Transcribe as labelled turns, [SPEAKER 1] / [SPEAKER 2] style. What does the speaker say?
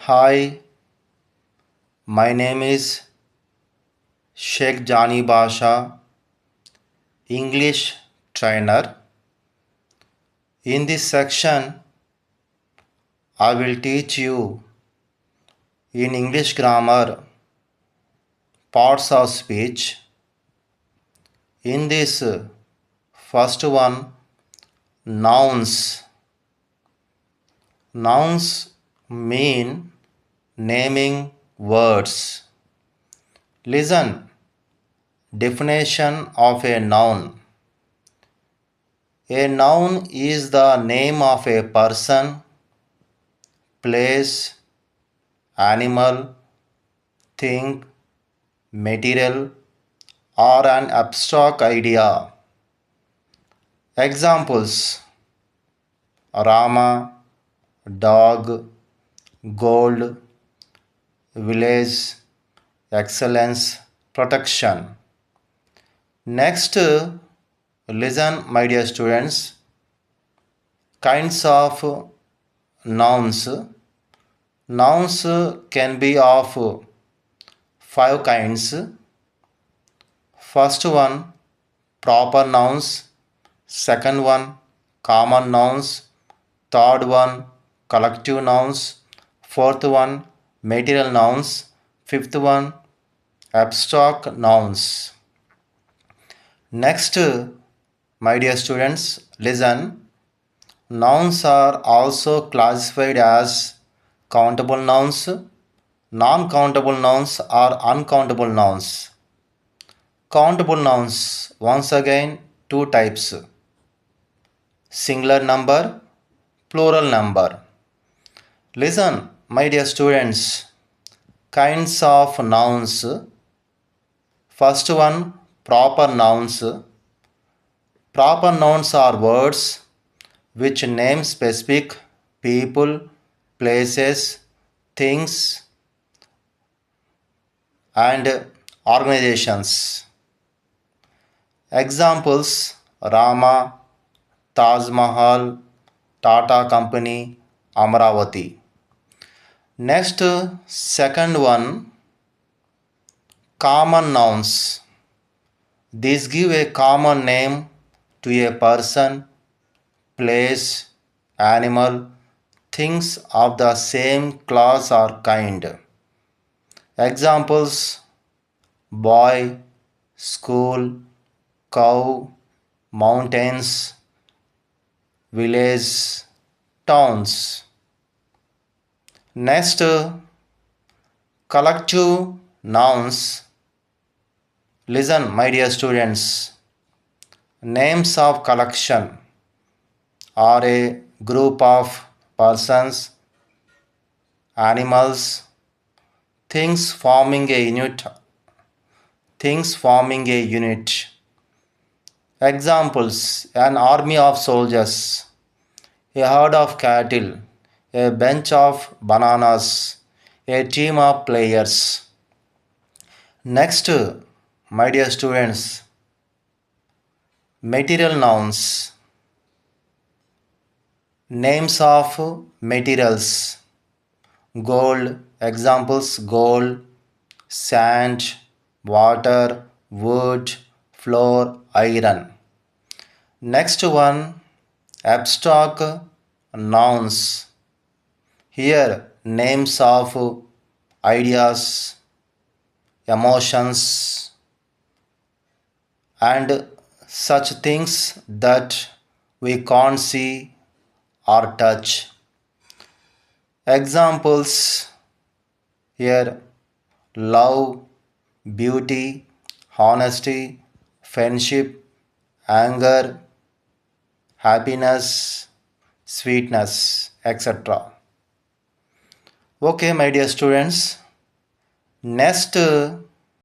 [SPEAKER 1] Hi, my name is Sheikh Jani Basha, English trainer. In this section, I will teach you in English grammar parts of speech. In this first one, nouns. Nouns mean naming words. Listen, definition of a noun. A noun is the name of a person, place, animal, thing, material, or an abstract idea. Examples: Rama, dog, gold, village, excellence, protection. Next, listen, my dear students. Kinds of nouns. Nouns can be of five kinds. First one, proper nouns. Second one, common nouns. Third one, collective nouns. Fourth one, material nouns. Fifth one, abstract nouns. Next, my dear students, listen. Nouns are also classified as countable nouns, non-countable nouns, or uncountable nouns. Countable nouns, once again, two types: singular number, plural number. Listen, my dear students, kinds of nouns. First one, proper nouns. Proper nouns are words which name specific people, places, things, and organizations. Examples: Rama, Taj Mahal, Tata Company, Amravati. Next, second one, common nouns. These give a common name to a person, place, animal, things of the same class or kind. Examples: boy, school, cow, mountains, village, towns. Next, collective nouns. Listen, my dear students. Names of collection are a group of persons, animals, things forming a unit. Things forming a unit. Examples: an army of soldiers, a herd of cattle, a bunch of bananas, a team of players. Next, my dear students, material nouns. Names of materials. Gold. Examples: gold, sand, water, wood, flour, iron. Next one, abstract nouns. Here, names of ideas, emotions, and such things that we can't see or touch. Examples here: love, beauty, honesty, friendship, anger, happiness, sweetness, etc. Okay, my dear students. Next,